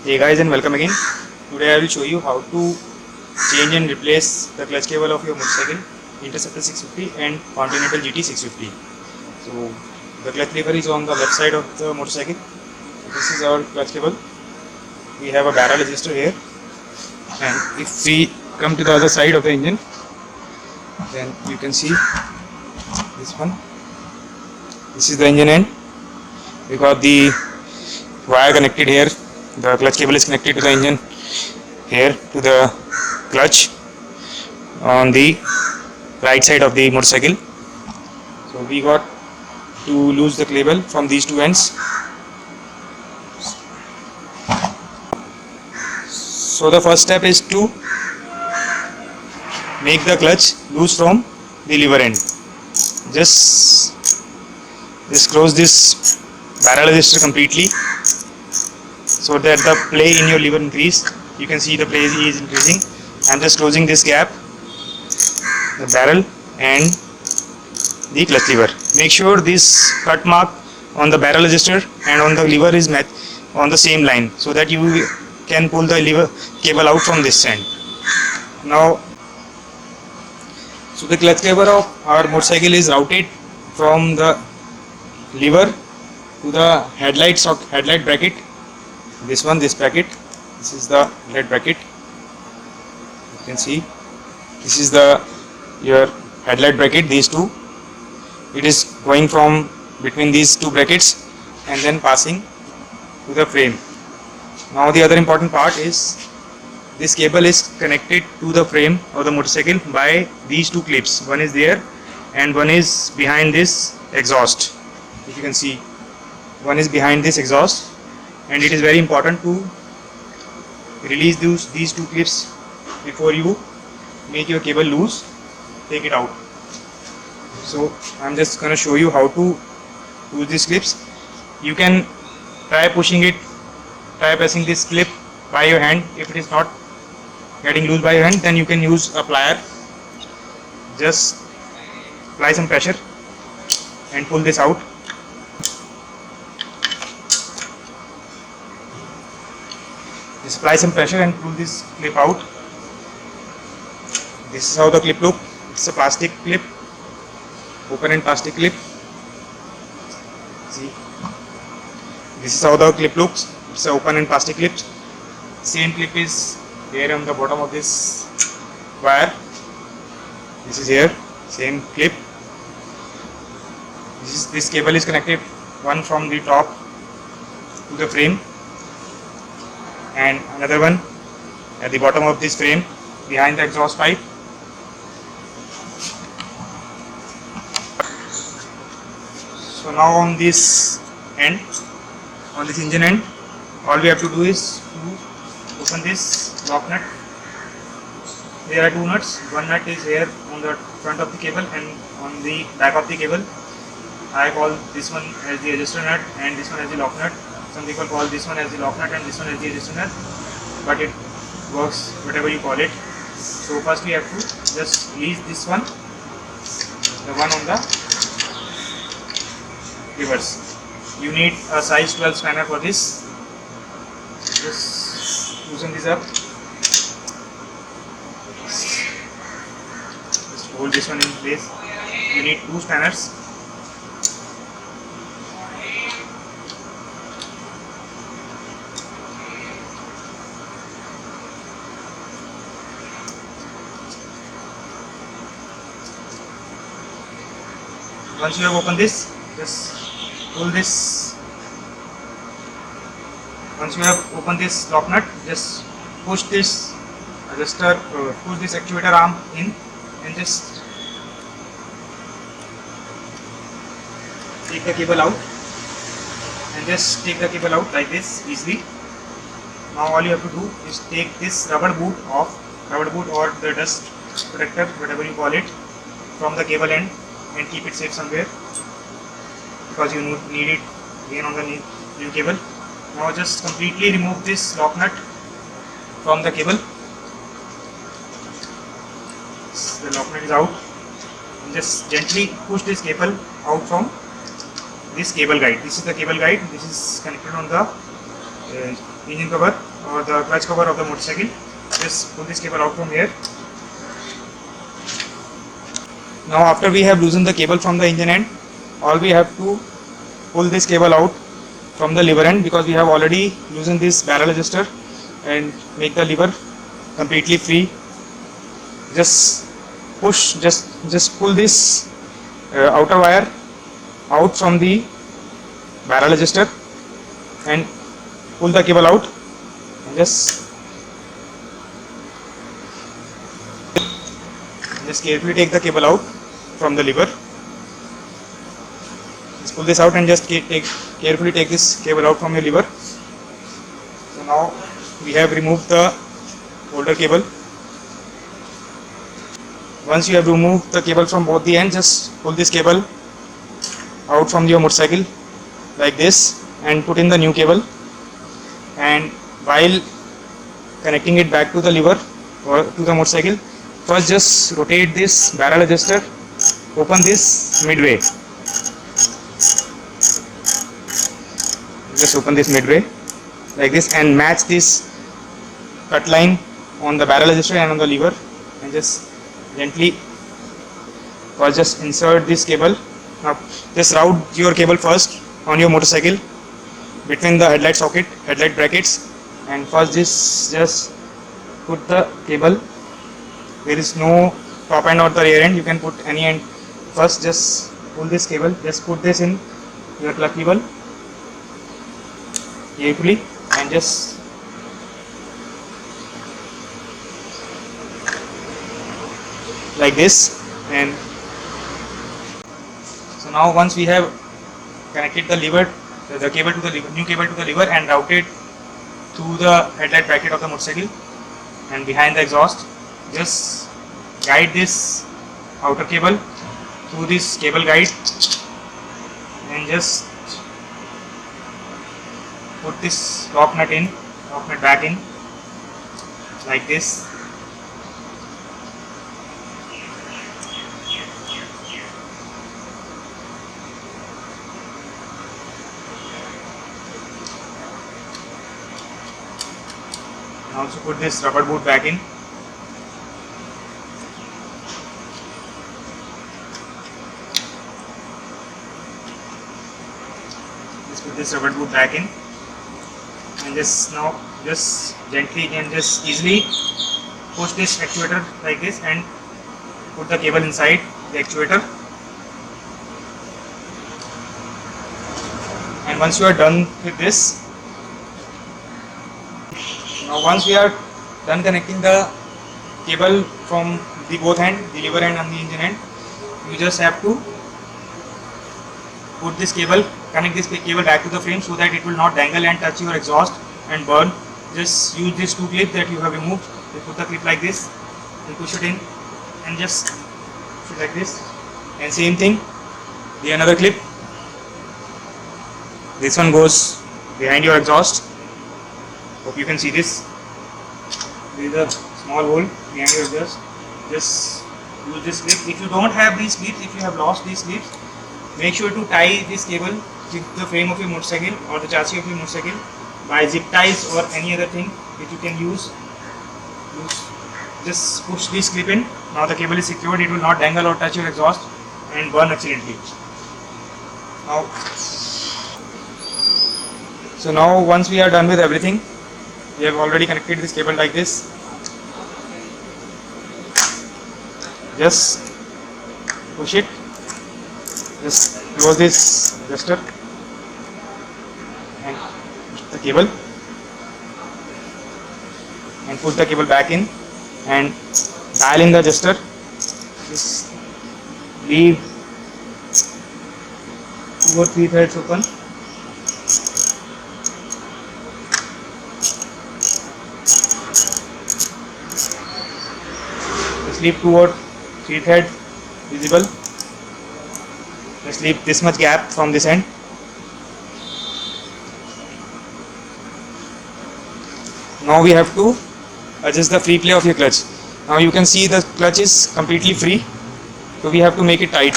Hey guys, and welcome again. Today I will show you how to change and replace the clutch cable of your motorcycle Interceptor 650 and Continental GT 650. So the clutch lever is on the left side of the motorcycle. This is our clutch cable. We have a barrel adjuster here, and if we come to the other side of the engine, then you can see this one. This is the engine end. We got the wire connected here. The clutch cable is connected to the engine here, to the clutch on the right side of the motorcycle. So we got to loose the cable from these two ends. So the first step is to make the clutch loose from the lever end. Just close this barrel adjuster completely, so that the play in your lever increase. You can see the play is increasing. I'm just closing this gap, the barrel and the clutch lever. Make sure this cut mark on the barrel adjuster and on the lever is met on the same line, so that you can pull the lever cable out from this end. Now, so the clutch lever of our motorcycle is routed from the lever to the headlight bracket. This bracket, this is the head bracket. You can see this is your headlight bracket. These two, it is going from between these two brackets and then passing to the frame. Now the other important part is this cable is connected to the frame of the motorcycle by these two clips. One is there and one is behind this exhaust. If you can see, one is behind this exhaust, and it is very important to release these two clips before you make your cable loose. Take it out. So I'm just gonna show you how to use these clips. You can try pressing this clip by your hand. If it is not getting loose by your hand, then you can use a plier. Just apply some pressure and pull this out. Just apply some pressure and pull this clip out. This is how the clip looks. It's a plastic clip, open end plastic clip. See, this is how the clip looks. It's an open end plastic clip. Same clip is there on the bottom of this wire. This is here, same clip. This cable is connected, one from the top to the frame, and another one at the bottom of this frame behind the exhaust pipe. So now on this end, on this engine end, all we have to do is to open this lock nut. There are two nuts. One nut is here on the front of the cable and on the back of the cable. I call this one as the adjuster nut and this one as the lock nut. Some people call this one as the lock nut and this one as the adjuster nut, but it works whatever you call it. So first we have to just release this one, the one on the reverse. You need a size 12 spanner for this. Just loosen this up. Just hold this one in place. You need two spanners. Once you have opened this, just pull this. Once you have opened this lock nut, just push this adjuster, push this actuator arm in, and just take the cable out, and just take the cable out like this easily. Now all you have to do is take this rubber boot off, rubber boot or the dust protector, whatever you call it, from the cable end, and keep it safe somewhere, because you need it again on the new cable. Now just completely remove this lock nut from the cable. The lock nut is out, and just gently push this cable out from this cable guide. This is the cable guide. This is connected on the engine cover or the clutch cover of the motorcycle. Just pull this cable out from here. Now after we have loosened the cable from the engine end, all we have to pull this cable out from the lever end, because we have already loosened this barrel adjuster, and make the lever completely free. Just push, just pull this outer wire out from the barrel adjuster and pull the cable out, and just carefully take the cable out from the lever. Just pull this out and just carefully take this cable out from your lever. So now we have removed the holder cable. Once you have removed the cable from both the ends, just pull this cable out from your motorcycle like this and put in the new cable. And while connecting it back to the lever or to the motorcycle, first just rotate this barrel adjuster, open this midway. Just open this midway like this and match this cut line on the barrel adjuster and on the lever, and just gently first just insert this cable. Now just route your cable first on your motorcycle between the headlight socket, headlight brackets, and first this just put the cable. There is no top end or the rear end, you can put any end. First just pull this cable, just put this in your plug cable carefully and just like this. And so now once we have connected the lever, the cable to the lever, new cable to the lever, and routed through the headlight bracket of the motorcycle and behind the exhaust, just guide this outer cable through this cable guide and just put this top nut back in like this. And also put this rubber boot back in. Just put this rubber boot back in, and just now just gently and just easily push this actuator like this and put the cable inside the actuator. And once you are done with this, now once we are done connecting the cable from the both end, the lever end and the engine end, you just have to put this cable, connect this cable back to the frame so that it will not dangle and touch your exhaust and burn. Just use these two clips that you have removed. You put the clip like this and push it in and just push it like this. And same thing, the another clip. This one goes behind your exhaust. Hope you can see this. There is a small hole behind your exhaust. Just use this clip. If you don't have these clips, if you have lost these clips, make sure to tie this cable to the frame of your motorcycle or the chassis of your motorcycle by zip ties or any other thing which you can use. Just push this clip in. Now the cable is secured. It will not dangle or touch your exhaust and burn accidentally. So now once we are done with everything, we have already connected this cable like this. Just push it. Just close this adjuster and the cable, and put the cable back in and dial in the adjuster. Just leave 2 or 3 threads open. Just leave 2 or 3 threads visible. Just leave this much gap from this end. Now we have to adjust the free play of your clutch. Now you can see the clutch is completely free, so we have to make it tight.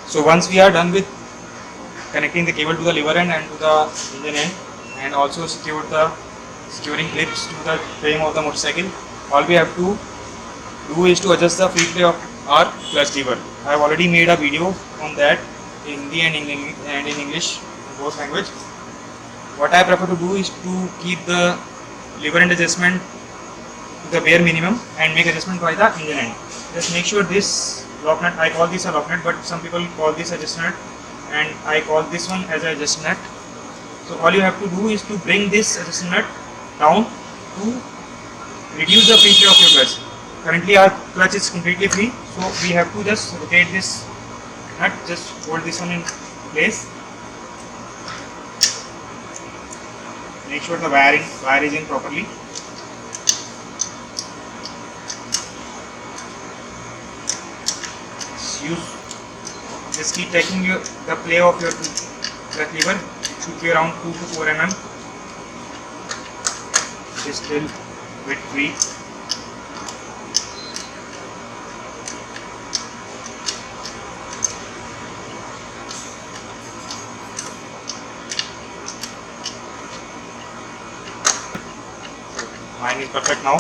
So once we are done with connecting the cable to the lever end and to the engine end, and also secured the securing clips to the frame of the motorcycle. All we have to do is to adjust the free play of our clutch lever. I have already made a video on that in Hindi and in English, both language. What I prefer to do is to keep the lever end adjustment to the bare minimum and make adjustment by the engine end. Just make sure this lock nut, I call this a lock nut, but some people call this adjust nut, and I call this one as a adjust nut. So all you have to do is to bring this adjust nut down to reduce the free play of your clutch. Currently our clutch is completely free, so we have to just rotate this nut, just hold this one in place. Make sure the wire is in properly. Just keep taking the play of your clutch lever. It should be around 2 to 4 mm. It is still a bit free. Mine is perfect now.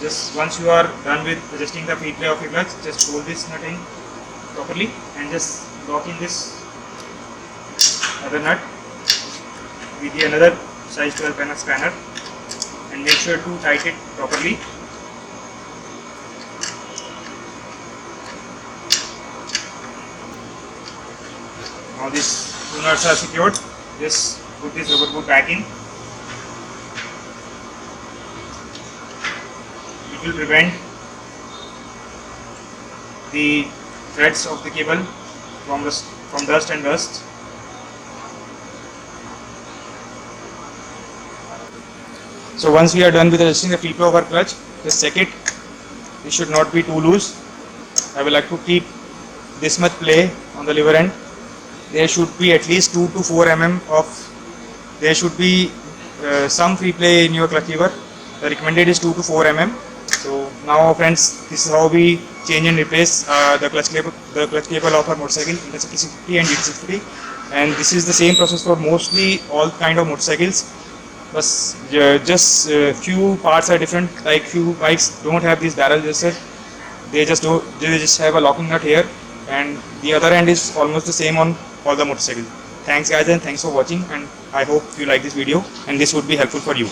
Just once you are done with adjusting the feed play of your clutch, just hold this nut in properly and just lock in this other nut with the another size 12 mm spanner, and make sure to tighten it properly. Now these two nuts are secured. Just put this rubber boot back in. It will prevent the threads of the cable from dust and dust. So once we are done with adjusting the free flow of our clutch, just check it. It should not be too loose. I will like to keep this much play on the lever end. There should be at least 2 to 4 mm there should be some free play in your clutch lever. The recommended is 2 to 4 mm. So now friends, this is how we change and replace the clutch cable of our motorcycle, Interceptor 650 and GT 650, and this is the same process for mostly all kind of motorcycles. But just few parts are different. Like few bikes don't have this barrel adjuster; they just have a locking nut here, and the other end is almost the same on all the motorcycles. Thanks guys, and thanks for watching, and I hope you like this video and this would be helpful for you.